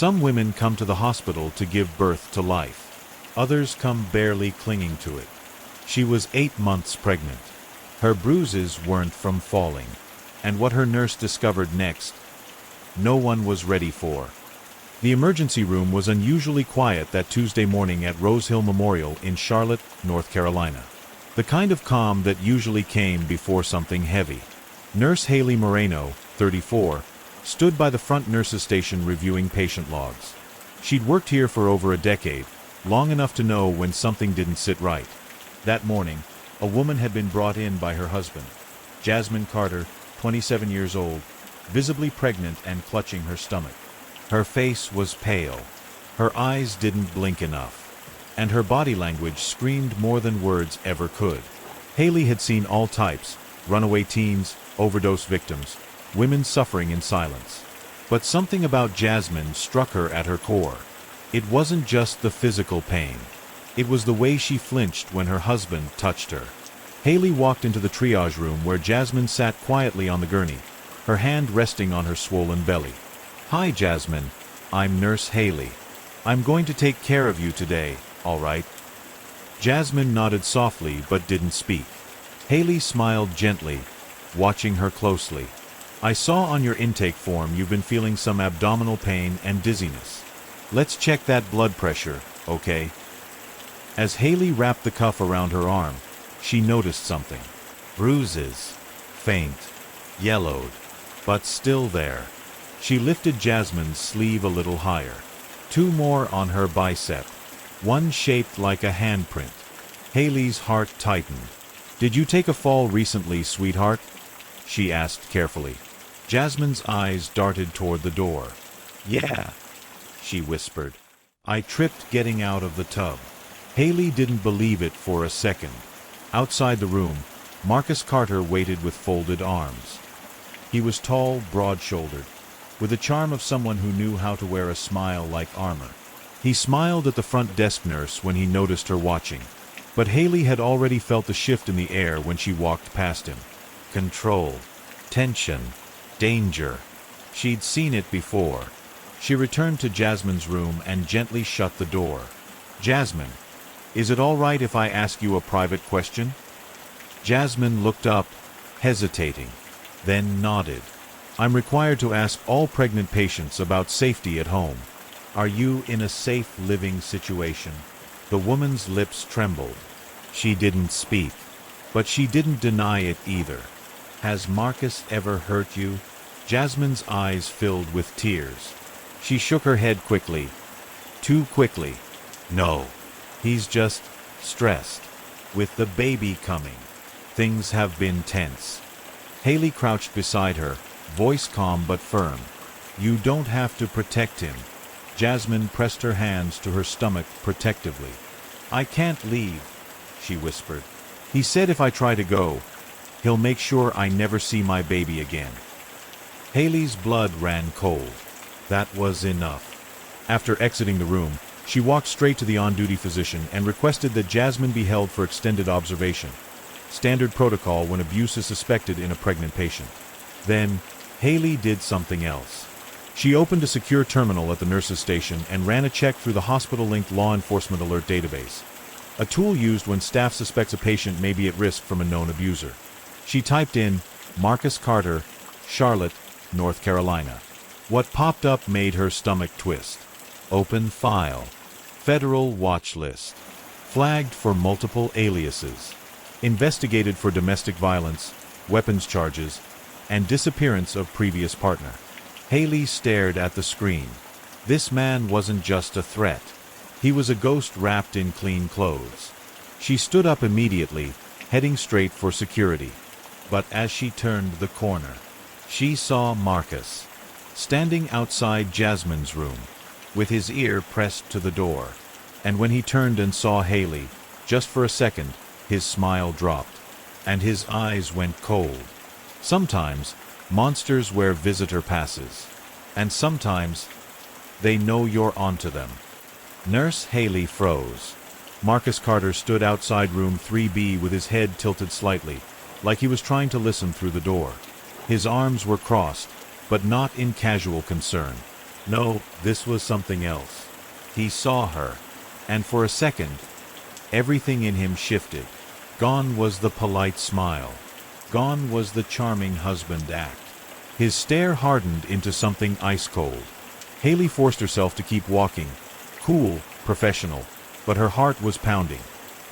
Some women come to the hospital to give birth to life. Others come barely clinging to it. She was 8 months pregnant. Her bruises weren't from falling. And what her nurse discovered next, no one was ready for. The emergency room was unusually quiet that Tuesday morning at Rose Hill Memorial in Charlotte, North Carolina. The kind of calm that usually came before something heavy. Nurse Haley Moreno, 34, stood by the front nurse's station reviewing patient logs. She'd worked here for over a decade, long enough to know when something didn't sit right. That morning, a woman had been brought in by her husband, Jasmine Carter, 27 years old, visibly pregnant and clutching her stomach. Her face was pale. Her eyes didn't blink enough. And her body language screamed more than words ever could. Haley had seen all types: runaway teens, overdose victims, women suffering in silence. But something about Jasmine struck her at her core. It wasn't just the physical pain. It was the way she flinched when her husband touched her. Haley walked into the triage room where Jasmine sat quietly on the gurney, her hand resting on her swollen belly. "Hi, Jasmine. I'm Nurse Haley. I'm going to take care of you today, all right?" Jasmine nodded softly but didn't speak. Haley smiled gently, watching her closely. "I saw on your intake form you've been feeling some abdominal pain and dizziness. Let's check that blood pressure, okay?" As Haley wrapped the cuff around her arm, she noticed something. Bruises. Faint. Yellowed. But still there. She lifted Jasmine's sleeve a little higher. 2 more on her bicep. One shaped like a handprint. Haley's heart tightened. "Did you take a fall recently, sweetheart?" she asked carefully. Jasmine's eyes darted toward the door. "Yeah," she whispered. "I tripped getting out of the tub." Haley didn't believe it for a second. Outside the room, Marcus Carter waited with folded arms. He was tall, broad-shouldered, with the charm of someone who knew how to wear a smile like armor. He smiled at the front desk nurse when he noticed her watching, but Haley had already felt the shift in the air when she walked past him. Control, tension, danger. She'd seen it before. She returned to Jasmine's room and gently shut the door. "Jasmine, is it all right if I ask you a private question?" Jasmine looked up, hesitating, then nodded. "I'm required to ask all pregnant patients about safety at home. Are you in a safe living situation?" The woman's lips trembled. She didn't speak, but she didn't deny it either. "Has Marcus ever hurt you?" Jasmine's eyes filled with tears. She shook her head quickly. Too quickly. "No. He's just stressed. With the baby coming. Things have been tense." Haley crouched beside her, voice calm but firm. "You don't have to protect him." Jasmine pressed her hands to her stomach protectively. "I can't leave," she whispered. "He said if I try to go, he'll make sure I never see my baby again." Haley's blood ran cold. That was enough. After exiting the room, she walked straight to the on-duty physician and requested that Jasmine be held for extended observation. Standard protocol when abuse is suspected in a pregnant patient. Then, Haley did something else. She opened a secure terminal at the nurse's station and ran a check through the hospital-linked law enforcement alert database, a tool used when staff suspects a patient may be at risk from a known abuser. She typed in, "Marcus Carter, Charlotte, North Carolina." What popped up made her stomach twist. Open file. Federal watch list. Flagged for multiple aliases. Investigated for domestic violence, weapons charges, and disappearance of previous partner. Haley stared at the screen. This man wasn't just a threat. He was a ghost wrapped in clean clothes. She stood up immediately, heading straight for security. But as she turned the corner, she saw Marcus, standing outside Jasmine's room, with his ear pressed to the door. And when he turned and saw Haley, just for a second, his smile dropped, and his eyes went cold. Sometimes, monsters wear visitor passes, and sometimes, they know you're onto them. Nurse Haley froze. Marcus Carter stood outside room 3B with his head tilted slightly, like he was trying to listen through the door. His arms were crossed, but not in casual concern. No, this was something else. He saw her, and for a second, everything in him shifted. Gone was the polite smile. Gone was the charming husband act. His stare hardened into something ice-cold. Haley forced herself to keep walking, cool, professional, but her heart was pounding.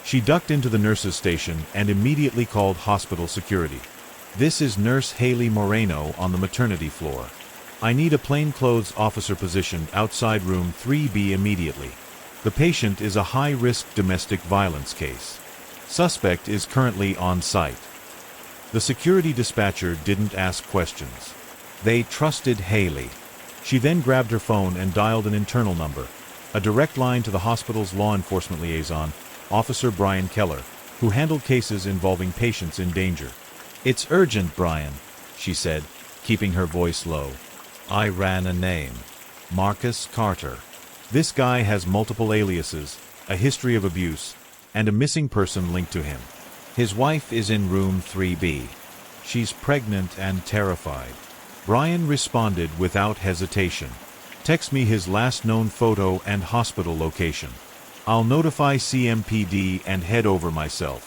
She ducked into the nurse's station and immediately called hospital security. "This is Nurse Haley Moreno on the maternity floor. I need a plainclothes officer positioned outside room 3B immediately. The patient is a high-risk domestic violence case. Suspect is currently on site." The security dispatcher didn't ask questions. They trusted Haley. She then grabbed her phone and dialed an internal number, a direct line to the hospital's law enforcement liaison, Officer Brian Keller, who handled cases involving patients in danger. "It's urgent, Brian," she said, keeping her voice low. "I ran a name. Marcus Carter. This guy has multiple aliases, a history of abuse, and a missing person linked to him. His wife is in room 3B. She's pregnant and terrified." Brian responded without hesitation. "Text me his last known photo and hospital location. I'll notify CMPD and head over myself."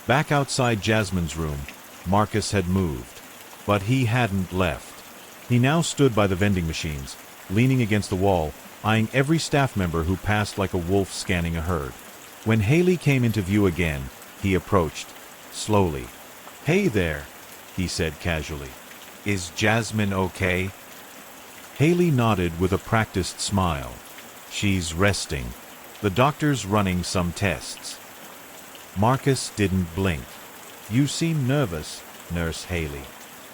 Back outside Jasmine's room, Marcus had moved. But he hadn't left. He now stood by the vending machines, leaning against the wall, eyeing every staff member who passed like a wolf scanning a herd. When Haley came into view again, he approached, slowly. "Hey there," he said casually. "Is Jasmine okay?" Haley nodded with a practiced smile. "She's resting. The doctor's running some tests." Marcus didn't blink. "You seem nervous, Nurse Haley."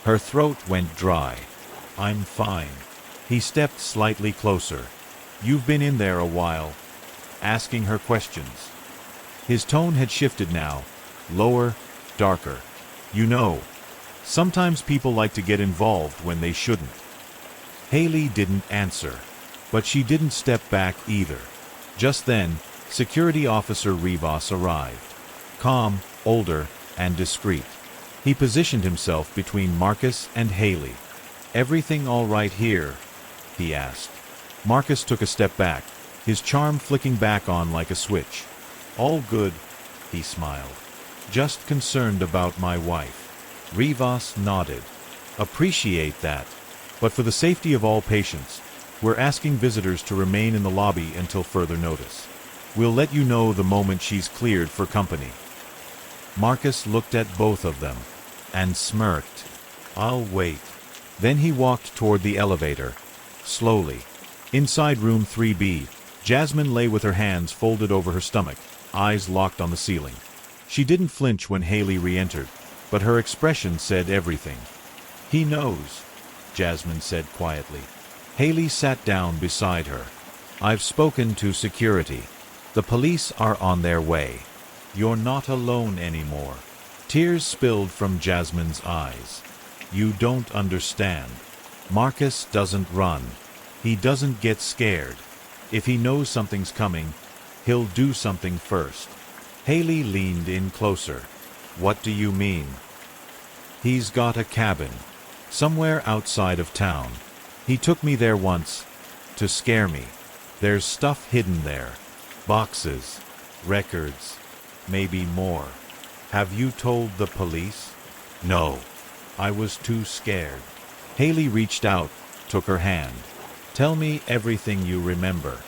Her throat went dry. "I'm fine." He stepped slightly closer. "You've been in there a while." Asking her questions. His tone had shifted now, lower, darker. "You know, sometimes people like to get involved when they shouldn't." Haley didn't answer, but she didn't step back either. Just then, Security Officer Rivas arrived. Calm, older, and discreet. He positioned himself between Marcus and Haley. "Everything all right here?" he asked. Marcus took a step back, his charm flicking back on like a switch. "All good," he smiled. "Just concerned about my wife." Rivas nodded. "Appreciate that. But for the safety of all patients, we're asking visitors to remain in the lobby until further notice. We'll let you know the moment she's cleared for company." Marcus looked at both of them and smirked. "I'll wait." Then he walked toward the elevator, slowly. Inside room 3B, Jasmine lay with her hands folded over her stomach, eyes locked on the ceiling. She didn't flinch when Haley re-entered, but her expression said everything. "He knows," Jasmine said quietly. Haley sat down beside her. "I've spoken to security. The police are on their way. You're not alone anymore." Tears spilled from Jasmine's eyes. "You don't understand. Marcus doesn't run. He doesn't get scared. If he knows something's coming, he'll do something first." Haley leaned in closer. "What do you mean?" "He's got a cabin, somewhere outside of town. He took me there once, to scare me. There's stuff hidden there. Boxes, records, maybe more." "Have you told the police?" "No. I was too scared." Haley reached out, took her hand. "Tell me everything you remember.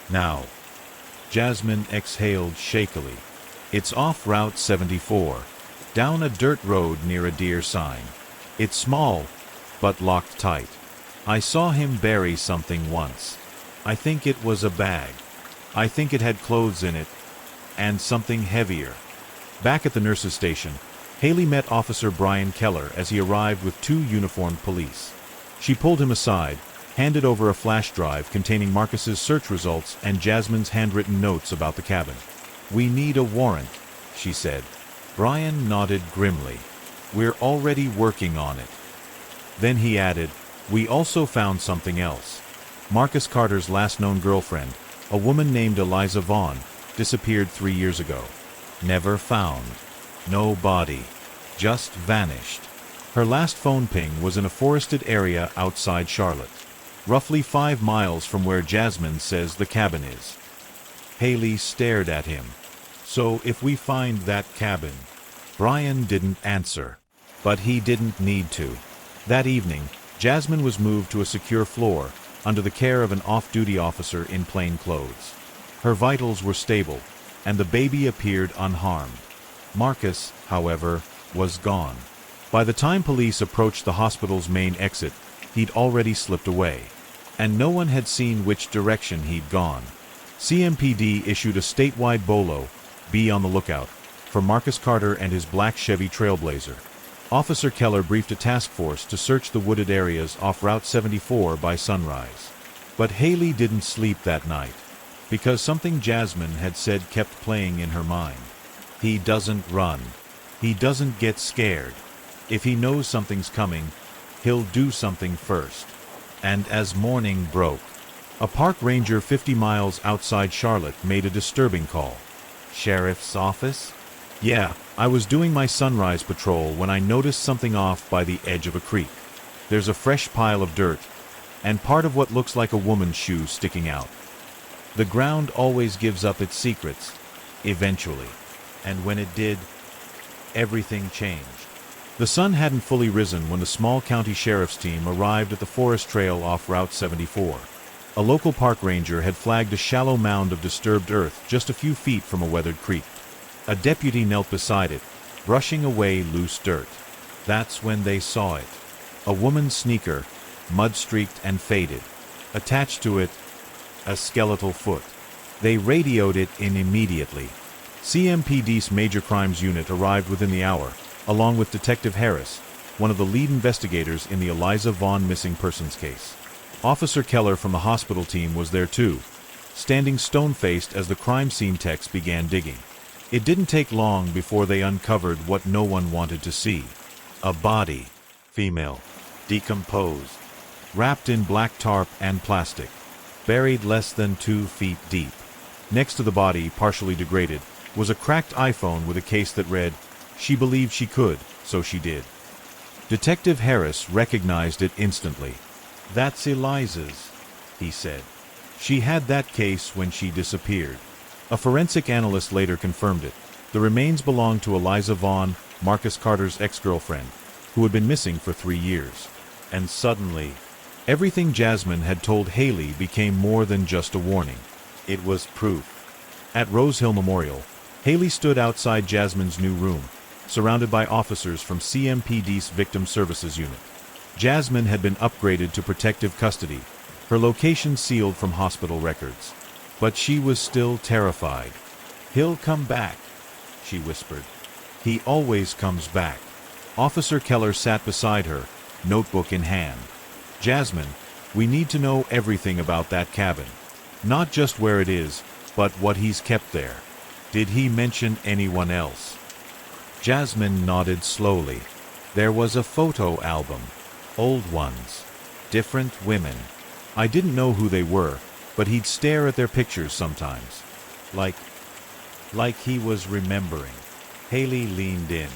Now." Jasmine exhaled shakily. "It's off Route 74, down a dirt road near a deer sign. It's small, but locked tight. I saw him bury something once. I think it was a bag. I think it had clothes in it, and something heavier." Back at the nurse's station, Haley met Officer Brian Keller as he arrived with 2 uniformed police. She pulled him aside, handed over a flash drive containing Marcus's search results and Jasmine's handwritten notes about the cabin. "We need a warrant," she said. Brian nodded grimly. "We're already working on it." Then he added, "We also found something else. Marcus Carter's last known girlfriend, a woman named Eliza Vaughn, disappeared 3 years ago. Never found. No body. Just vanished. Her last phone ping was in a forested area outside Charlotte. roughly 5 miles from where Jasmine says the cabin is. Haley stared at him. So if we find that cabin? Brian didn't answer. But he didn't need to. That evening, Jasmine was moved to a secure floor, under the care of an off-duty officer in plain clothes. Her vitals were stable, and the baby appeared unharmed. Marcus, however, was gone. By the time police approached the hospital's main exit, he'd already slipped away. And no one had seen which direction he'd gone. CMPD issued a statewide bolo, "Be on the lookout," for Marcus Carter and his black Chevy Trailblazer. Officer Keller briefed a task force to search the wooded areas off Route 74 by sunrise. But Haley didn't sleep that night, because something Jasmine had said kept playing in her mind. He doesn't run. He doesn't get scared. If he knows something's coming, he'll do something first. And as morning broke, a park ranger 50 miles outside Charlotte made a disturbing call. "Sheriff's office?" "Yeah, I was doing my sunrise patrol when I noticed something off by the edge of a creek. There's a fresh pile of dirt, and part of what looks like a woman's shoe sticking out. The ground always gives up its secrets, eventually. And when it did, everything changed." The sun hadn't fully risen when the small county sheriff's team arrived at the forest trail off Route 74. A local park ranger had flagged a shallow mound of disturbed earth just a few feet from a weathered creek. A deputy knelt beside it, brushing away loose dirt. That's when they saw it. A woman's sneaker, mud-streaked and faded. Attached to it, a skeletal foot. They radioed it in immediately. CMPD's Major Crimes Unit arrived within the hour, along with Detective Harris, one of the lead investigators in the Eliza Vaughn missing persons case. Officer Keller from the hospital team was there too, standing stone-faced as the crime scene techs began digging. It didn't take long before they uncovered what no one wanted to see. A body, female, decomposed, wrapped in black tarp and plastic, buried less than 2 feet deep. Next to the body, partially degraded, was a cracked iPhone with a case that read, "She believed she could, so she did." Detective Harris recognized it instantly. "That's Eliza's," he said. "She had that case when she disappeared." A forensic analyst later confirmed it. The remains belonged to Eliza Vaughn, Marcus Carter's ex-girlfriend, who had been missing for 3 years. And suddenly, everything Jasmine had told Haley became more than just a warning. It was proof. At Rose Hill Memorial, Haley stood outside Jasmine's new room, surrounded by officers from CMPD's Victim Services Unit. Jasmine had been upgraded to protective custody, her location sealed from hospital records. But she was still terrified. "He'll come back," she whispered. "He always comes back." Officer Keller sat beside her, notebook in hand. "Jasmine, we need to know everything about that cabin. Not just where it is, but what he's kept there. Did he mention anyone else?" Jasmine nodded slowly. "There was a photo album. Old ones. Different women. I didn't know who they were, but he'd stare at their pictures sometimes. Like he was remembering." Haley leaned in.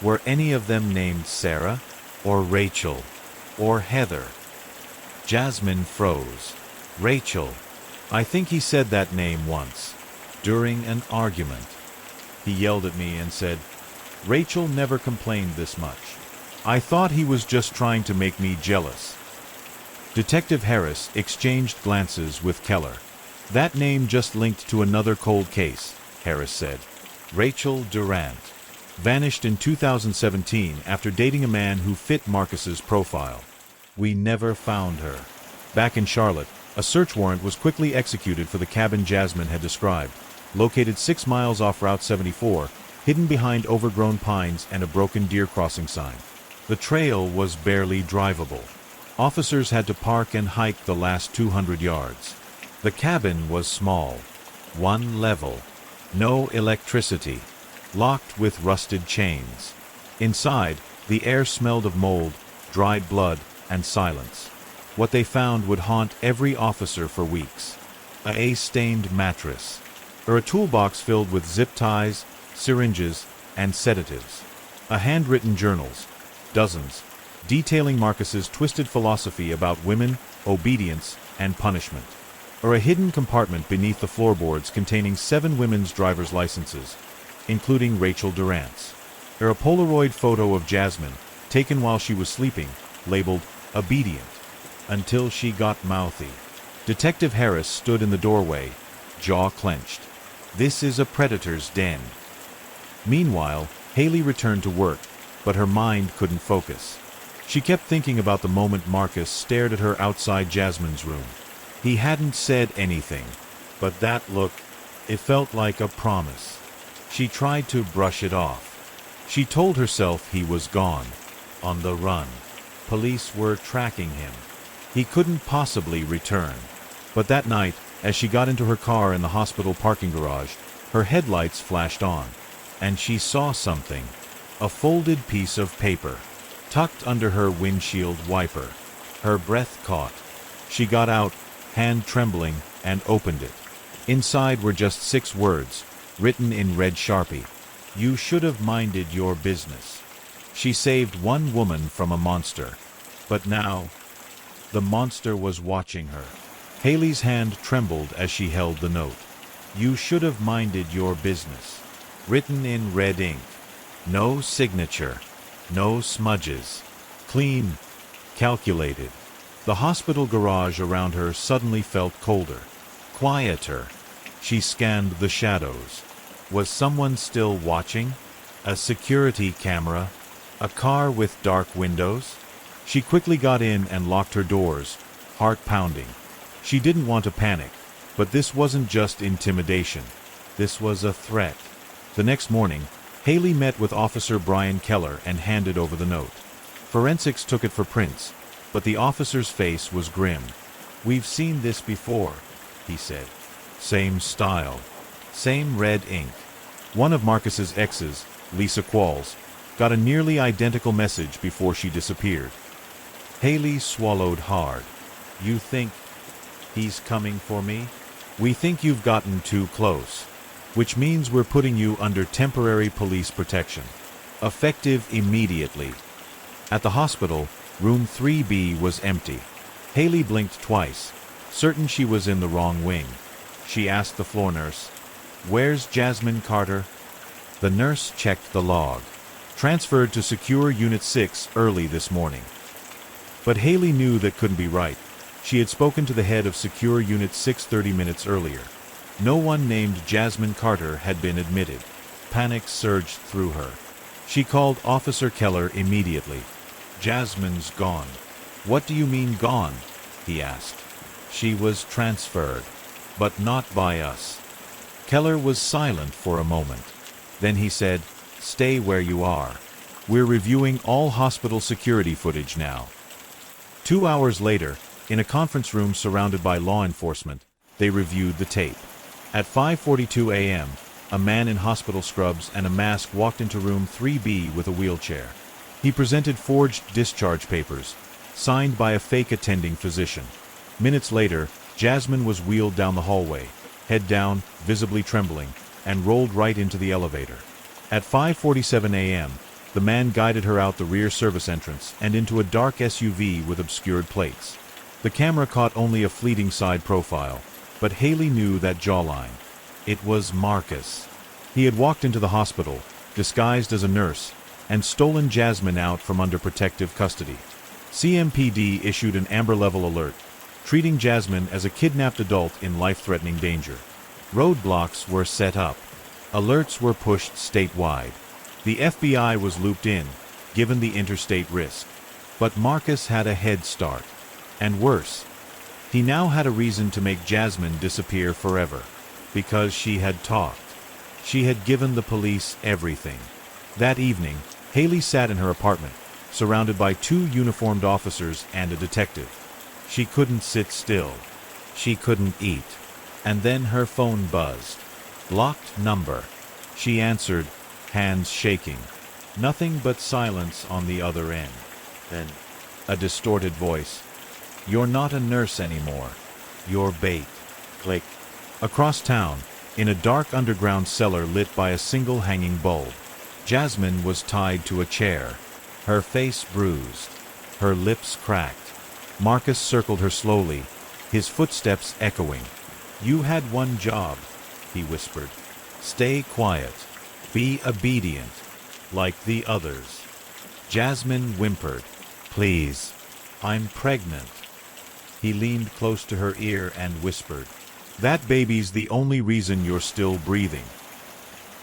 "Were any of them named Sarah? Or Rachel? Or Heather?" Jasmine froze. "Rachel. I think he said that name once. During an argument. He yelled at me and said, 'Rachel never complained this much.' I thought he was just trying to make me jealous." Detective Harris exchanged glances with Keller. "That name just linked to another cold case," Harris said. "Rachel Durant. Vanished in 2017 after dating a man who fit Marcus's profile. We never found her." Back in Charlotte, a search warrant was quickly executed for the cabin Jasmine had described, located 6 miles off Route 74, hidden behind overgrown pines and a broken deer crossing sign. The trail was barely drivable. Officers had to park and hike the last 200 yards. The cabin was small, 1 level, no electricity, locked with rusted chains. Inside, the air smelled of mold, dried blood, and silence. What they found would haunt every officer for weeks. A stained mattress, or a toolbox filled with zip ties, syringes, and sedatives. A handwritten journals, dozens, detailing Marcus's twisted philosophy about women, obedience, and punishment. Or a hidden compartment beneath the floorboards containing 7 women's driver's licenses, including Rachel Durant's. Or a Polaroid photo of Jasmine, taken while she was sleeping, labeled obedient, until she got mouthy. Detective Harris stood in the doorway, jaw clenched. This is a predator's den. Meanwhile, Haley returned to work, but her mind couldn't focus. She kept thinking about the moment Marcus stared at her outside Jasmine's room. He hadn't said anything, but that look, it felt like a promise. She tried to brush it off. She told herself he was gone, on the run. Police were tracking him. He couldn't possibly return. But that night, as she got into her car in the hospital parking garage, her headlights flashed on, and she saw something. A folded piece of paper, tucked under her windshield wiper. Her breath caught. She got out, hand trembling, and opened it. Inside were just 6 words, written in red Sharpie. You should have minded your business. She saved one woman from a monster. But now, the monster was watching her. Haley's hand trembled as she held the note. You should have minded your business. Written in red ink. No signature. No smudges. Clean. Calculated. The hospital garage around her suddenly felt colder. Quieter. She scanned the shadows. Was someone still watching? A security camera? A car with dark windows? She quickly got in and locked her doors, heart pounding. She didn't want to panic, but this wasn't just intimidation. This was a threat. The next morning, Haley met with Officer Brian Keller and handed over the note. Forensics took it for prints, but the officer's face was grim. We've seen this before, he said. Same style. Same red ink. One of Marcus's exes, Lisa Qualls, got a nearly identical message before she disappeared. Haley swallowed hard. You think he's coming for me? We think you've gotten too close, which means we're putting you under temporary police protection. Effective immediately. At the hospital, room 3B was empty. Haley blinked twice, certain she was in the wrong wing. She asked the floor nurse, "Where's Jasmine Carter?" The nurse checked the log. Transferred to Secure Unit 6 early this morning. But Haley knew that couldn't be right. She had spoken to the head of Secure Unit 6 30 minutes earlier. No one named Jasmine Carter had been admitted. Panic surged through her. She called Officer Keller immediately. Jasmine's gone. What do you mean gone? He asked. She was transferred, but not by us. Keller was silent for a moment. Then he said, "Stay where you are. We're reviewing all hospital security footage now." 2 hours later, in a conference room surrounded by law enforcement, they reviewed the tape. At 5:42 a.m., a man in hospital scrubs and a mask walked into room 3B with a wheelchair. He presented forged discharge papers, signed by a fake attending physician. Minutes later, Jasmine was wheeled down the hallway, head down, visibly trembling, and rolled right into the elevator. At 5:47 a.m., the man guided her out the rear service entrance and into a dark SUV with obscured plates. The camera caught only a fleeting side profile, but Haley knew that jawline. It was Marcus. He had walked into the hospital, disguised as a nurse, and stolen Jasmine out from under protective custody. CMPD issued an amber-level alert, treating Jasmine as a kidnapped adult in life-threatening danger. Roadblocks were set up. Alerts were pushed statewide. The FBI was looped in, given the interstate risk. But Marcus had a head start. And worse, he now had a reason to make Jasmine disappear forever. Because she had talked. She had given the police everything. That evening, Haley sat in her apartment, surrounded by 2 uniformed officers and a detective. She couldn't sit still. She couldn't eat. And then her phone buzzed. Blocked number. She answered, hands shaking. Nothing but silence on the other end. Then, a distorted voice. You're not a nurse anymore. You're bait. Click. Across town, in a dark underground cellar lit by a single hanging bulb, Jasmine was tied to a chair, her face bruised. Her lips cracked. Marcus circled her slowly, his footsteps echoing. "You had one job," he whispered. "Stay quiet. Be obedient, like the others." Jasmine whimpered. "Please, I'm pregnant." He leaned close to her ear and whispered, "That baby's the only reason you're still breathing."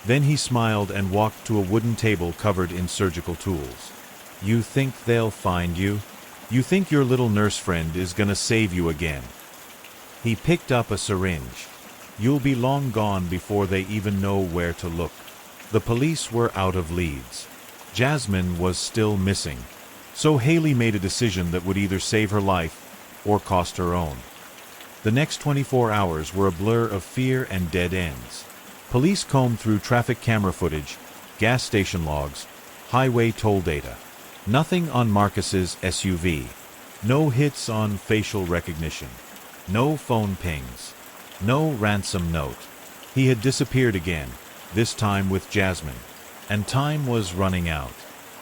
Then he smiled and walked to a wooden table covered in surgical tools. "You think they'll find you? You think your little nurse friend is gonna save you again?" He picked up a syringe. "You'll be long gone before they even know where to look." The police were out of leads. Jasmine was still missing. So Haley made a decision that would either save her life or cost her own. The next 24 hours were a blur of fear and dead ends. Police combed through traffic camera footage, gas station logs, highway toll data. Nothing on Marcus's SUV. No hits on facial recognition. No phone pings. No ransom note. He had disappeared again, this time with Jasmine. And time was running out.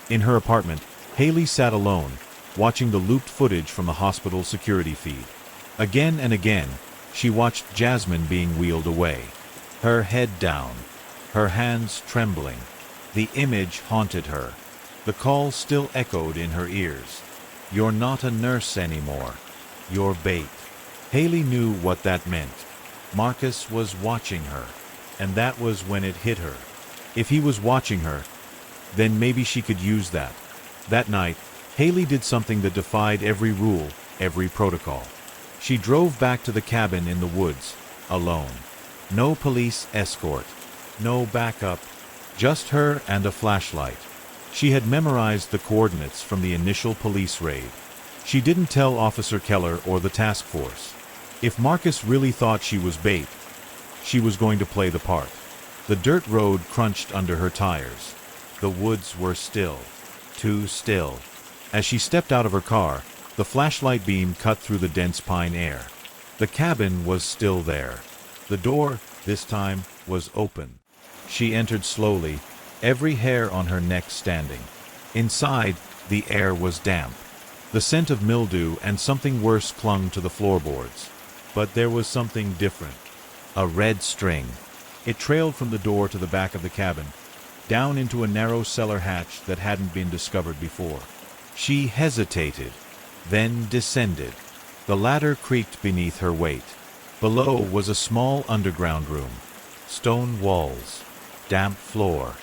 In her apartment, Haley sat alone, watching the looped footage from the hospital security feed. Again and again, she watched Jasmine being wheeled away. Her head down, her hands trembling. The image haunted her. The call still echoed in her ears. "You're not a nurse anymore. You're bait." Haley knew what that meant. Marcus was watching her, and that was when it hit her. If he was watching her, then maybe she could use that. That night, Haley did something that defied every rule, every protocol. She drove back to the cabin in the woods, alone. No police escort, no backup, just her and a flashlight. She had memorized the coordinates from the initial police raid. She didn't tell Officer Keller or the task force. If Marcus really thought she was bait, she was going to play the part. The dirt road crunched under her tires. The woods were still, too still. As she stepped out of her car, the flashlight beam cut through the dense pine air. The cabin was still there. The door, this time, was open. She entered slowly, every hair on her neck standing. Inside, the air was damp. The scent of mildew and something worse clung to the floorboards. But there was something different. A red string. It trailed from the door to the back of the cabin, down into a narrow cellar hatch that hadn't been discovered before. She hesitated, then descended. The ladder creaked beneath her weight. Below was a small underground room. Stone walls, damp floor,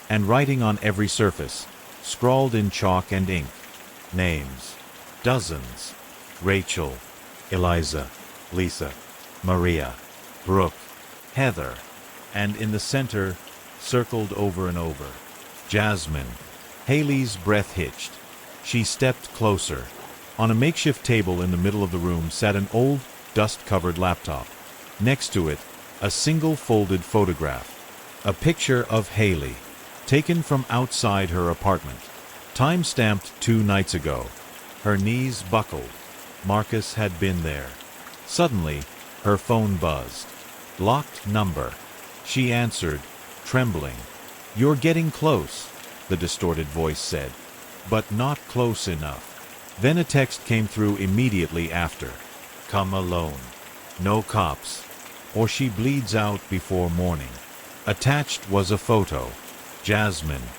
and writing on every surface, scrawled in chalk and ink. Names. Dozens. Rachel, Eliza, Lisa, Maria, Brooke, Heather, and in the center, circled over and over, Jasmine. Haley's breath hitched. She stepped closer. On a makeshift table in the middle of the room sat an old, dust-covered laptop. Next to it, a single folded photograph. A picture of Haley, taken from outside her apartment. Time-stamped 2 nights ago. Her knees buckled. Marcus had been there. Suddenly, her phone buzzed. Locked number. She answered, trembling. "You're getting close," the distorted voice said. "But not close enough." Then a text came through immediately after. "Come alone. No cops. Or she bleeds out before morning." Attached was a photo. Jasmine.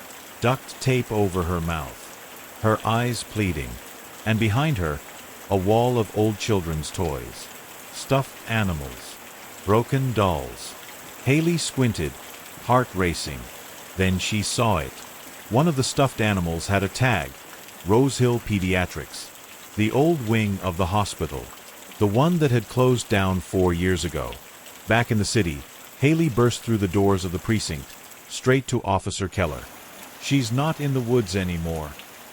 Duct tape over her mouth. Her eyes pleading. And behind her, a wall of old children's toys. Stuffed animals. Broken dolls. Haley squinted, heart racing. Then she saw it. One of the stuffed animals had a tag. Rose Hill Pediatrics. The old wing of the hospital. The one that had closed down 4 years ago. Back in the city, Haley burst through the doors of the precinct, straight to Officer Keller. "She's not in the woods anymore,"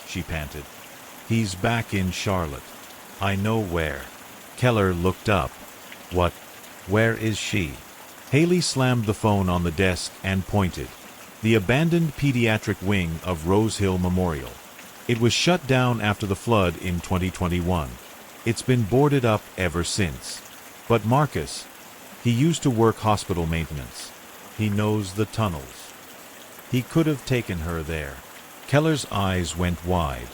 she panted. "He's back in Charlotte. I know where." Keller looked up. "What? Where is she?" Haley slammed the phone on the desk and pointed. The abandoned pediatric wing of Rose Hill Memorial. It was shut down after the flood in 2021. It's been boarded up ever since. But Marcus, he used to work hospital maintenance. He knows the tunnels. He could have taken her there. Keller's eyes went wide.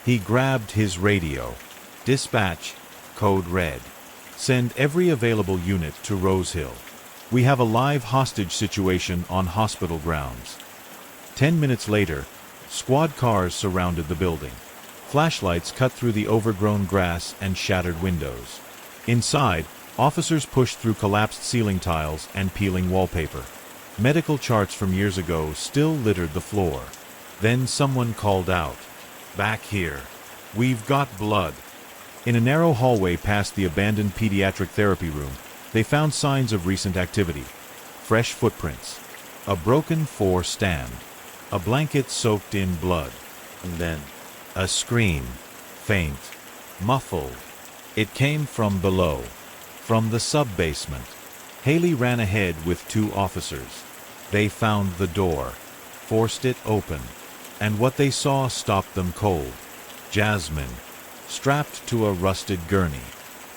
He grabbed his radio. Dispatch, code red. Send every available unit to Rose Hill. We have a live hostage situation on hospital grounds. 10 minutes later, squad cars surrounded the building. Flashlights cut through the overgrown grass and shattered windows. Inside, officers pushed through collapsed ceiling tiles and peeling wallpaper. Medical charts from years ago still littered the floor. Then someone called out, "Back here. We've got blood." In a narrow hallway past the abandoned pediatric therapy room, they found signs of recent activity. Fresh footprints. A broken four stand. A blanket soaked in blood. And then a scream. Faint. Muffled. It came from below. From the sub-basement. Haley ran ahead with 2 officers. They found the door. Forced it open. And what they saw stopped them cold. Jasmine. Strapped to a rusted gurney.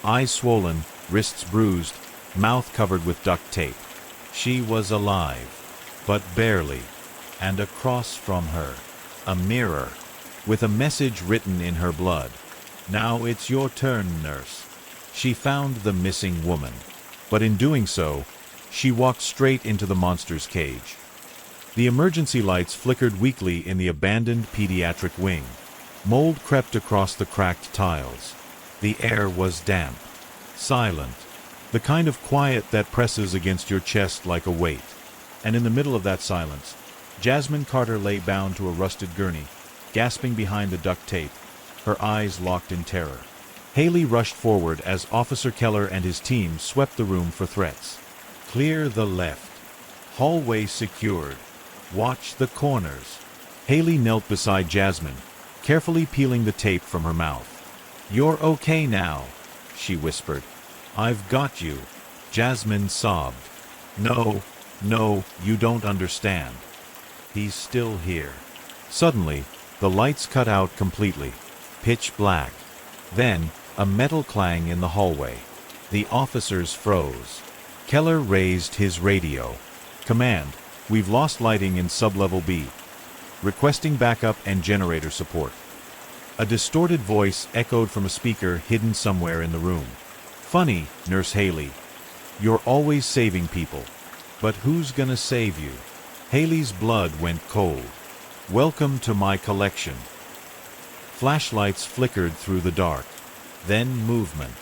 Eyes swollen, wrists bruised, mouth covered with duct tape. She was alive. But barely. And across from her, a mirror, with a message written in her blood. "Now it's your turn, nurse." She found the missing woman. But in doing so, she walked straight into the monster's cage. The emergency lights flickered weakly in the abandoned pediatric wing. Mold crept across the cracked tiles. The air was damp. Silent. The kind of quiet that presses against your chest like a weight. And in the middle of that silence, Jasmine Carter lay bound to a rusted gurney, gasping behind the duct tape, her eyes locked in terror. Haley rushed forward as Officer Keller and his team swept the room for threats. "Clear the left. Hallway secured. Watch the corners." Haley knelt beside Jasmine, carefully peeling the tape from her mouth. "You're okay now," she whispered. "I've got you." Jasmine sobbed. No, you don't understand. He's still here." Suddenly, the lights cut out completely. Pitch black. Then, a metal clang in the hallway. The officers froze. Keller raised his radio. "Command, we've lost lighting in sublevel B. Requesting backup and generator support." A distorted voice echoed from a speaker hidden somewhere in the room. "Funny, Nurse Haley. You're always saving people. But who's gonna save you?" Haley's blood went cold. "Welcome to my collection." Flashlights flickered through the dark. Then movement.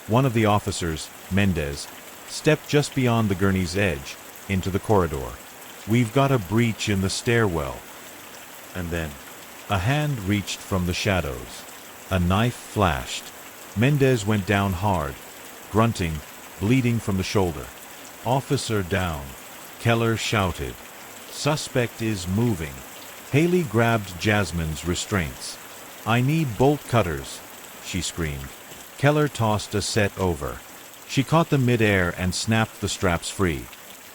One of the officers, Mendez, stepped just beyond the gurney's edge, into the corridor. "We've got a breach in the stairwell." And then, a hand reached from the shadows. A knife flashed. Mendez went down hard, grunting, bleeding from the shoulder. "Officer down." Keller shouted. "Suspect is moving." Haley grabbed Jasmine's restraints. "I need bolt cutters," she screamed. Keller tossed a set over. She caught them mid-air and snapped the straps free.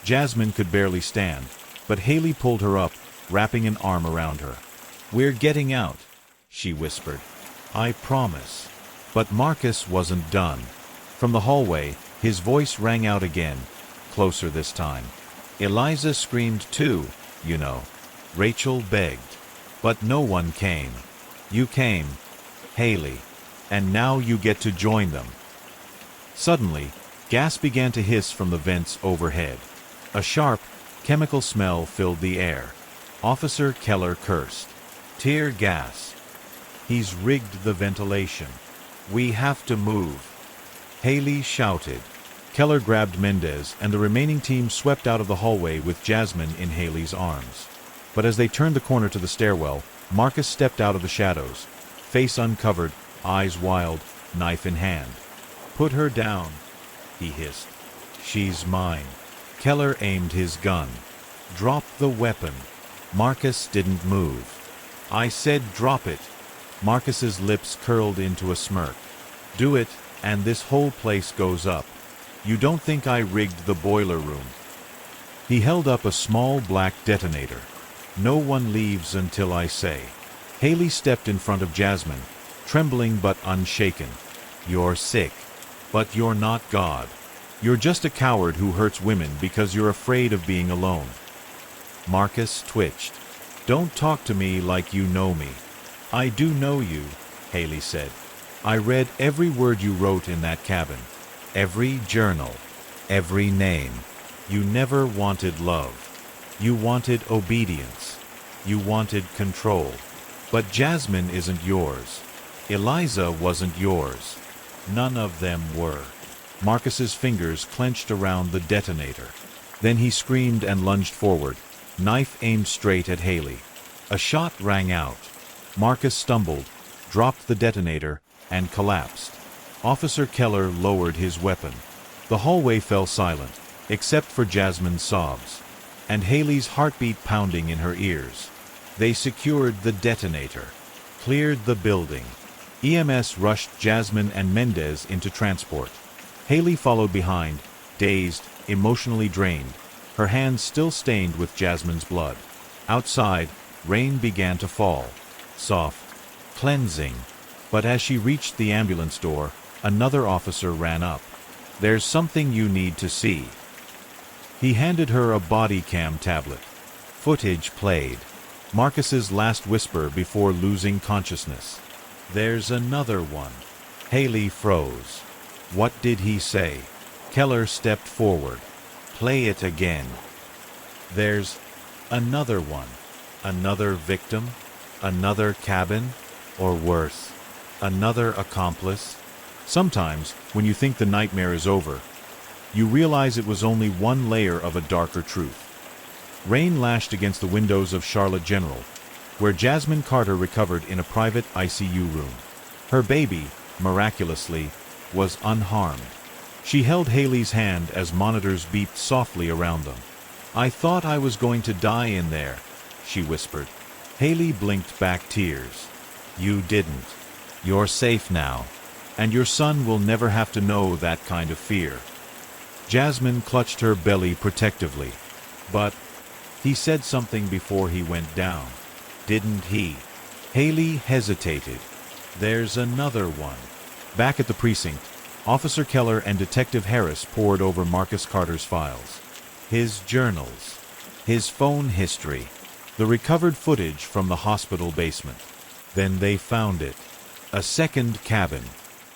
Jasmine could barely stand, but Haley pulled her up, wrapping an arm around her. "We're getting out," she whispered. "I promise." But Marcus wasn't done. From the hallway, his voice rang out again, closer this time. "Eliza screamed too, you know." Rachel begged. "But no one came. You came, Haley, and now you get to join them." Suddenly, gas began to hiss from the vents overhead. A sharp, chemical smell filled the air. Officer Keller cursed. "Tear gas. He's rigged the ventilation. We have to move." Haley shouted. Keller grabbed Mendez, and the remaining team swept out of the hallway with Jasmine in Haley's arms. But as they turned the corner to the stairwell, Marcus stepped out of the shadows, face uncovered, eyes wild, knife in hand. "Put her down," he hissed. "She's mine." Keller aimed his gun. "Drop the weapon." Marcus didn't move. "I said drop it." Marcus's lips curled into a smirk. "Do it, and this whole place goes up. You don't think I rigged the boiler room?" He held up a small black detonator. "No one leaves until I say." Haley stepped in front of Jasmine, trembling but unshaken. "You're sick. But you're not God. You're just a coward who hurts women because you're afraid of being alone." Marcus twitched. "Don't talk to me like you know me. I do know you, Haley said. I read every word you wrote in that cabin. Every journal. Every name. You never wanted love. You wanted obedience. You wanted control. But Jasmine isn't yours. Eliza wasn't yours. None of them were. Marcus's fingers clenched around the detonator. Then he screamed and lunged forward, knife aimed straight at Haley. A shot rang out. Marcus stumbled, dropped the detonator, and collapsed. Officer Keller lowered his weapon. The hallway fell silent, except for Jasmine's sobs, and Haley's heartbeat pounding in her ears. They secured the detonator, cleared the building. EMS rushed Jasmine and Mendez into transport. Haley followed behind, dazed, emotionally drained, her hands still stained with Jasmine's blood. Outside, rain began to fall. Soft, cleansing. But as she reached the ambulance door, another officer ran up. There's something you need to see. He handed her a body cam tablet. Footage played. Marcus's last whisper before losing consciousness. There's another one. Haley froze. What did he say? Keller stepped forward. Play it again. There's another one. Another victim? Another cabin? Or worse, another accomplice? Sometimes, when you think the nightmare is over, you realize it was only one layer of a darker truth. Rain lashed against the windows of Charlotte General, where Jasmine Carter recovered in a private ICU room. Her baby, miraculously, was unharmed. She held Haley's hand as monitors beeped softly around them. I thought I was going to die in there, she whispered. Haley blinked back tears. You didn't. You're safe now, and your son will never have to know that kind of fear. Jasmine clutched her belly protectively. But he said something before he went down, didn't he? Haley hesitated. There's another one. Back at the precinct, Officer Keller and Detective Harris pored over Marcus Carter's files. His journals, his phone history, the recovered footage from the hospital basement. Then they found it. A second cabin,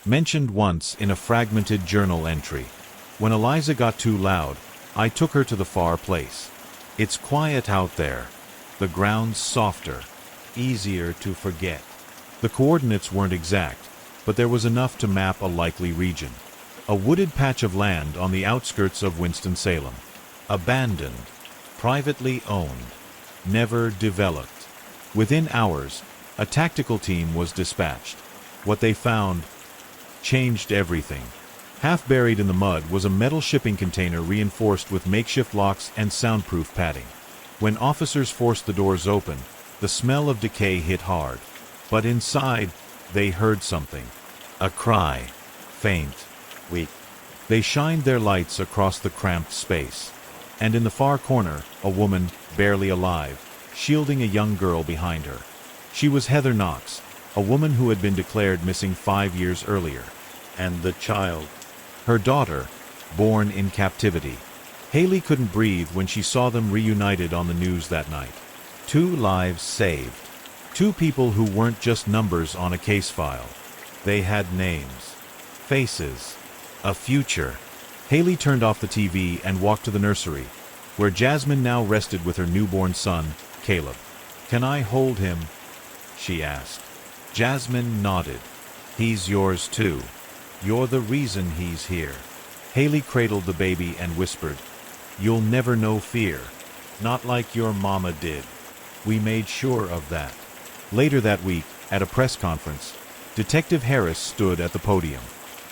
mentioned once in a fragmented journal entry. When Eliza got too loud, I took her to the far place. It's quiet out there. The ground's softer, easier to forget. The coordinates weren't exact, but there was enough to map a likely region. A wooded patch of land on the outskirts of Winston-Salem. Abandoned, privately owned, never developed. Within hours, a tactical team was dispatched. What they found changed everything. Half buried in the mud was a metal shipping container reinforced with makeshift locks and soundproof padding. When officers forced the doors open, the smell of decay hit hard. But inside, they heard something. A cry. Faint. Weak. They shined their lights across the cramped space. And in the far corner, a woman, barely alive, shielding a young girl behind her. She was Heather Knox, a woman who had been declared missing 5 years earlier. And the child. Her daughter, born in captivity. Haley couldn't breathe when she saw them reunited on the news that night. 2 lives saved. 2 people who weren't just numbers on a case file. They had names, faces, a future. Haley turned off the TV and walked to the nursery, where Jasmine now rested with her newborn son, Caleb. Can I hold him? She asked. Jasmine nodded. He's yours too. You're the reason he's here. Haley cradled the baby and whispered, You'll never know fear. Not like your mama did. We made sure of that. Later that week, at a press conference, Detective Harris stood at the podium.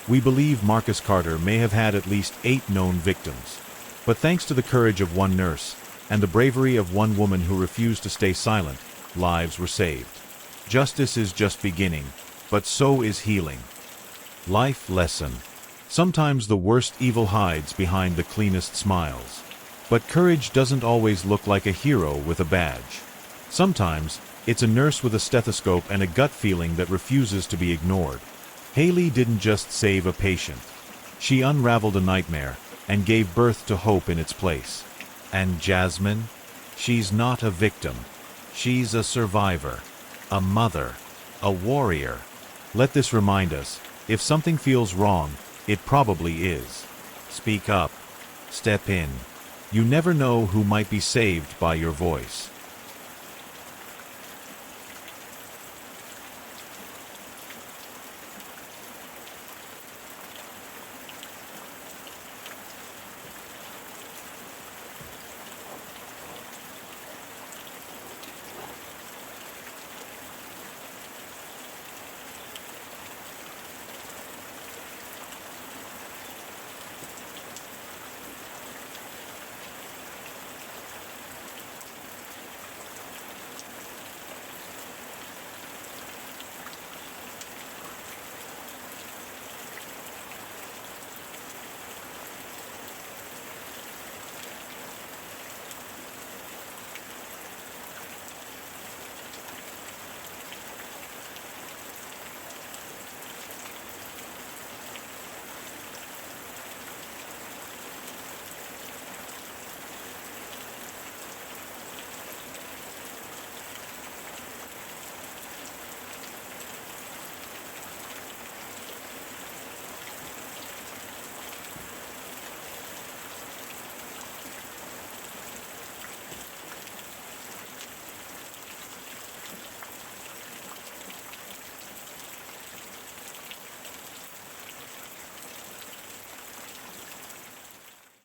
We believe Marcus Carter may have had at least 8 known victims. But thanks to the courage of one nurse and the bravery of one woman who refused to stay silent, lives were saved. Justice is just beginning, but so is healing. Life lesson. Sometimes the worst evil hides behind the cleanest smiles. But courage doesn't always look like a hero with a badge. Sometimes it's a nurse with a stethoscope and a gut feeling that refuses to be ignored. Haley didn't just save a patient. She unraveled a nightmare and gave birth to hope in its place. And Jasmine? She's not a victim. She's a survivor, a mother, A warrior. Let this remind us, if something feels wrong, it probably is. Speak up. Step in. You never know who might be saved by your voice.